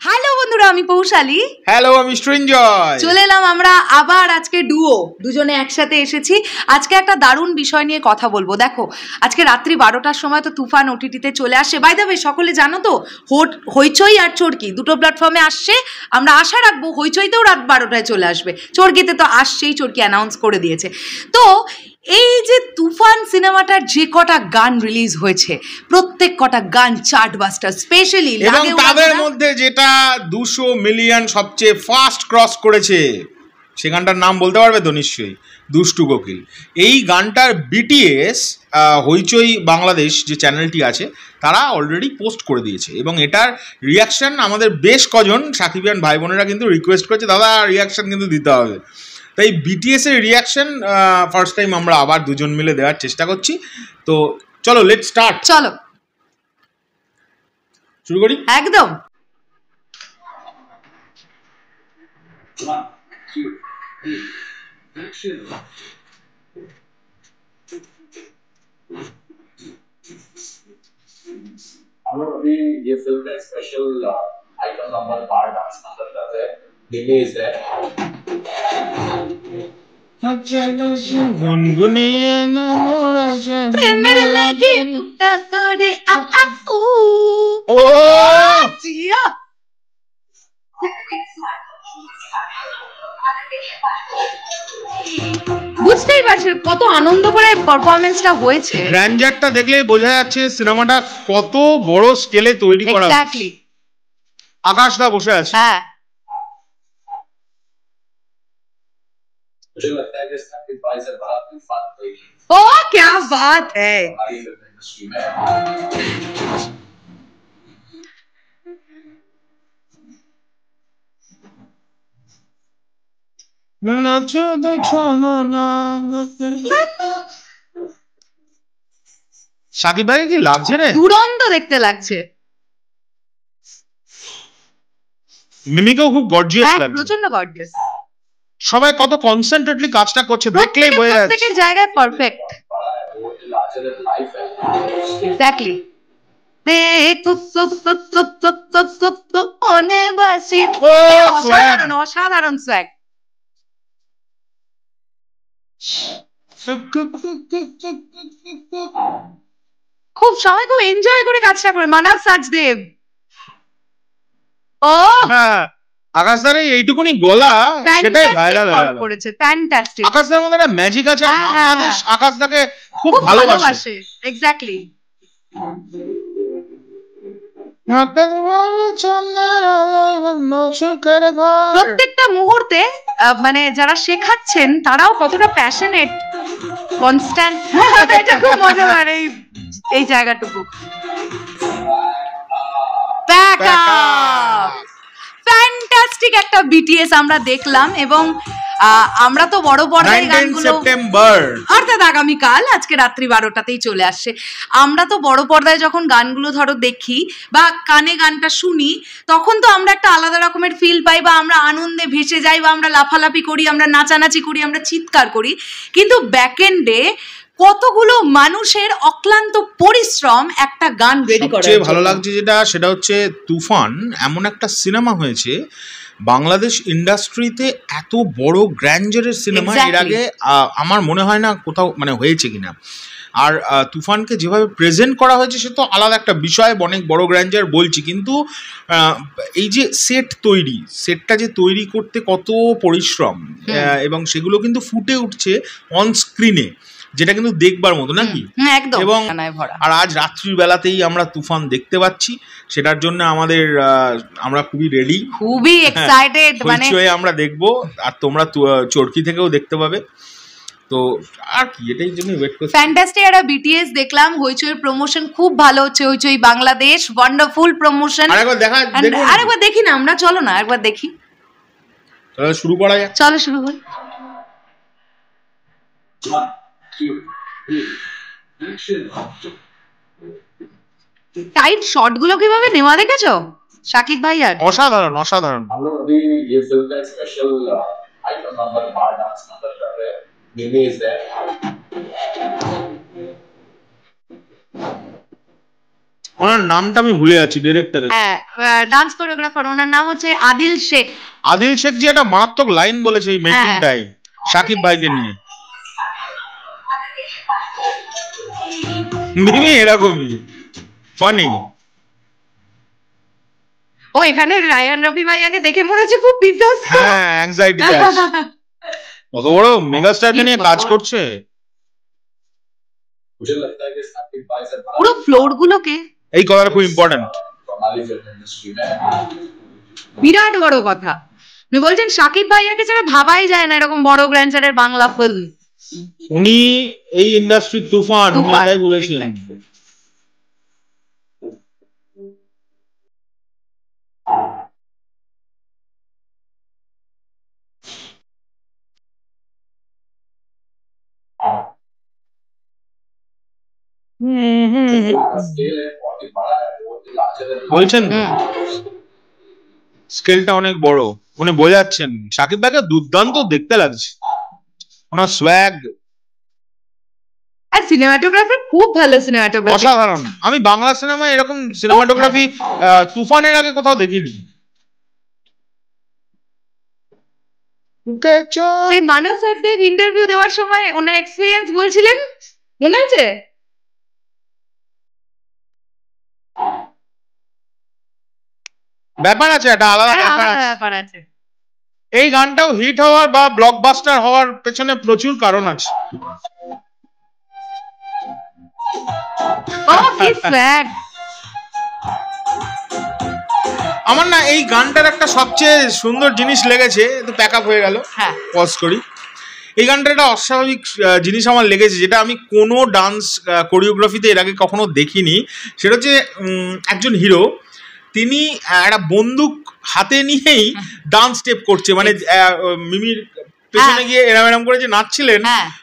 Hello বন্ধুরা, আমি Poushali. Hello, আমি সৃঞ্জয়। চলে এলাম আমরা আবার আজকে দুজনে একসাথে এসেছি। আজকে একটা দারুণ বিষয় নিয়ে কথা বলবো। দেখো, আজকে রাত্রি 12টার সময় তো তুফান ওটিটিতে চলে আসে। বাই দ্য ওয়ে, সকলে জানো তো হইচই আর চরকি দুটো প্ল্যাটফর্মে আসছে। আমরা আশা রাখবো হইচইতেও রাত 12টায় চলে আসবে, চরকিতে তো আসছেই, চরকি অ্যানাউন্স করে দিয়েছে। তো এই যে তুফান সিনেমাটার যে কটা গান রিলিজ হয়েছে, প্রত্যেক কটা গান চার্টবাস্টার, স্পেশালি এবং তাদের মধ্যে যেটা 200 মিলিয়ন সবচেয়ে ফাস্ট ক্রস করেছে, সে গানটার নাম বলতে পারবে তো নিশ্চয়ই? দুষ্টু কোকিল। এই গানটার বিটিএস হইচই বাংলাদেশ যে চ্যানেলটি আছে তারা অলরেডি পোস্ট করে দিয়েছে, এবং এটার রিয়াকশান আমাদের বেশ কজন সাকিবিয়ান ভাই বোনেরা কিন্তু রিকোয়েস্ট করেছে, দাদা রিয়াকশান কিন্তু দিতে হবে। তাই বিটিএস এর রিয়াকশন ফার্স্ট টাইম আমরা আবার দুজন মিলে দেওয়ার চেষ্টা করছি। তো চলো, লেটস স্টার্ট। চলো শুরু করি। একদম। हम लोग अभी ये फिल्म का special item number 12 dance number कर रहे हैं। रिलीज है বুঝতেই পারছেন কত আনন্দ করে পারফরমেন্সটা হয়েছে। গ্র্যান্ডারটা দেখলে বোঝা যাচ্ছে সিনেমাটা কত বড় স্কেলে তৈরি করা। এক্স্যাক্টলি। আকাশদা বসে আছে। হ্যাঁ, मुझे लगता है कि साकिब भाई से बात बात हुई ओ क्या बात है। हमारी फिल्म इंडस्ट्री में সাকিব ভাই কি লাগছে রে? দুরন্ত দেখতে লাগছে। মিমিকেও খুব গর্জিয়াস লাগছে। প্রচন্ড গর্জিয়াস। সবাই কত কনসেন্ট্রেটলি কাজটা করছে, দেখলেই বোঝা যাচ্ছে। প্রত্যেকের জায়গায় পারফেক্ট। वो लार्जर देन लाइफ है। এক্স্যাক্টলি। অসাধারণ অসাধারণ স্ব্যাগ। খুব সবাই খুব এনজয় করে কাজটা করে। মানব সাজদেব, ও হ্যাঁ, আকাশদার এইটুকুনি গলা সেটাই ভাইরাল করেছে। ফ্যান্টাস্টিক। আকাশদার মধ্যে একটা ম্যাজিক আছে। মানুষ আকাশদাকে খুব ভালোবাসে। এক্স্যাক্টলি। প্রত্যেকটা মুহূর্তে মানে যারা শেখাচ্ছেন তারাও কতটা প্যাশনেট, কনস্ট্যান্ট। এটা খুব মজাদার এই জায়গাটুকু। ফ্যান্টাস্টিক একটা বিটিএস আমরা দেখলাম, এবং আমরা তো বড় পর্দায় গানগুলো সেপ্টেম্বর অর্থাৎ আগামীকাল আজকে রাত্রি 12টাতেই চলে আসছে। আমরা তো বড় পর্দায় যখন গানগুলো ধরো দেখি বা কানে গানটা শুনি, তখন তো আমরা একটা আলাদা রকমের ফিল পাই, বা আমরা আনন্দে ভেসে যাই, বা আমরা লাফালাফি করি, আমরা নাচানাচি করি, আমরা চিৎকার করি। কিন্তু ব্যাকএন্ডে কতগুলো মানুষের অক্লান্ত পরিশ্রম একটা গান রেডি করার। সবচেয়ে ভালো লাগছে সেটা হচ্ছে তুফান এমন একটা সিনেমা হয়েছে, বাংলাদেশ ইন্ডাস্ট্রিতে এত বড় গ্র্যান্ডারের সিনেমা এর আগে আমার মনে হয় না কোথাও মানে হয়েছে কিনা। আর তুফানকে যেভাবে প্রেজেন্ট করা হয়েছে সে তো আলাদা একটা বিষয়, অনেক বড় গ্র্যান্ডার বলছি, কিন্তু এই যে সেটটা যে তৈরি করতে কত পরিশ্রম, এবং সেগুলো কিন্তু ফুটে উঠছে অন স্ক্রিনে, যেটা কিন্তু দেখবার মতো নাকি। এবং আর আজ রাত্রির বেলাতেই আমরা তুফান দেখতে পাচ্ছি, সেটার জন্য আমরা খুবই রেডি, খুবই এক্সাইটেড। মানে আমরা দেখবো, আর তোমরা চরকি থেকেও দেখতে পাবে। তো আর কি, এটাই জন্য ওয়েট করছি। ফ্যান্টাস্টিক একটা বিটিএস দেখলাম। হইচইয়ের প্রমোশন খুব ভালো হচ্ছে, হইচই বাংলাদেশ, ওয়ান্ডারফুল প্রমোশন। আরেকবার দেখি না আমরা, চলো না একবার দেখি। তাহলে শুরু করা যাক। চলো শুরু করি। টাইট শট গুলো কিভাবে নেওয়া দেখেছো শাকিব ভাই? আর অসাধারণ অসাধারণ। हम लोग अभी ये फिल्म का special item number 12 dance number कर रहे हैं। रिलीज है ওনার নামটা আমি ভুলে যাচ্ছি ডিরেক্টরের। হ্যাঁ, ডান্স কোরিওগ্রাফার, ওনার নাম হচ্ছে আদিল শেখ। আদিল শেখ জি একটা মারাত্মক লাইন বলেছে এই মেকিংটাই শাকিব ভাইকে নিয়ে। মিমি এরকমই ফানি। ও এখানে রায়ান রবি ভাইয়াকে দেখে মনে হচ্ছে খুব বিধ্বস্ত। হ্যাঁ, অ্যাংজাইটি কত বড় মেগাস্টারকে নিয়ে কাজ করছে। मुझे लगता है कि साकिब भाई से পুরো ফ্লোর গুলোকে, এই কথাটা খুব ইম্পর্টেন্ট। हमारी फिल्म इंडस्ट्री में বিরাট বড় কথা। আপনি বলছেন শাকিব ভাইয়াকে ছাড়া ভাবাই যায় না এরকম বড় গ্র্যান্ডারের বাংলা ফিল্ম। উনি এই ইন্ডাস্ট্রির তুফান, এটাই বলেছিলেন। स्केल है बहुत ही बड़ा है, बहुत ही larger than life। বলছেন স্কেলটা অনেক বড়, উনি বোঝাচ্ছেন। শাকিব ভাইকে দুর্দান্ত দেখতে লাগছে, ওনার সোয়াগ আর সিনেমাটোগ্রাফি খুব ভালো, সিনেমাটোগ্রাফি অসাধারণ। আমি বাংলা সিনেমায় এরকম সিনেমাটোগ্রাফি তুফানের আগে কোথাও দেখিনি। মানব স্যারদের ইন্টারভিউ দেওয়ার সময় ওনার এক্সপিরিয়েন্স বলছিলেন, মনে আছে? ব্যাপার আছে, একটা আলাদা ব্যাপার আছে। এই গানটাও হিট হওয়ার বা ব্লকবাস্টার হওয়ার পেছনে প্রচুর কারণ আছে। আমার না এই গানটার একটা সবচেয়ে সুন্দর জিনিস লেগেছে, তো প্যাক আপ হয়ে গেল, পজ করি। এই গানটার একটা অস্বাভাবিক জিনিস আমার লেগেছে, যেটা আমি কোনো ডান্স কোরিওগ্রাফিতে এর আগে কখনো দেখিনি। সেটা হচ্ছে একজন হিরো, তিনি একটা বন্দুক হাতে নিয়েই ডান্স স্টেপ করছে, মানে মিমির পেছনে গিয়ে এরম এরম করে যে নাচছিলেন,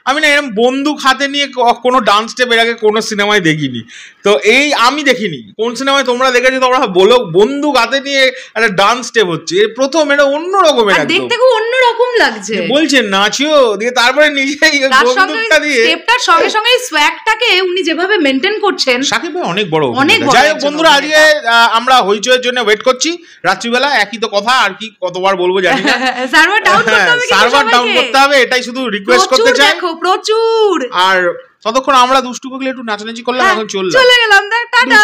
আমি না এরম বন্দুক হাতে নিয়ে কোনো ডান্স স্টেপ এর আগে কোনো সিনেমায় দেখিনি। তো এই আমি দেখিনি, কোন সিনেমায় তোমরা দেখেছো তোমরা বলো, বন্দুক হাতে নিয়ে একটা ডান্স স্টেপ হচ্ছে, এর প্রথম। এটা অন্য রকমের, দেখতে খুব অন্য রকম লাগছে। বলছেন নাচিও দিয়ে, তারপরে নিজেই বন্দুকটা দিয়ে স্টেপটার সঙ্গে সঙ্গে সোয়াগটাকে উনি যেভাবে মেইনটেইন করছেন। শাকিব ভাই অনেক বড়। যাই হোক বন্ধুরা, আজকে আমরা হইচইয়ের জন্য ওয়েট করছি রাত্রিবেলা, একই তো কথা, আর কি কতবার বলবো জানি না। সার্ভার ডাউন করতে হবে, এটাই শুধু রিকোয়েস্ট করতে চাই। প্রচুর। আর ততক্ষণ আমরা দুষ্টু কোকিল একটু নাচানাচি করলাম, এখন চলে গেলাম। টাটা।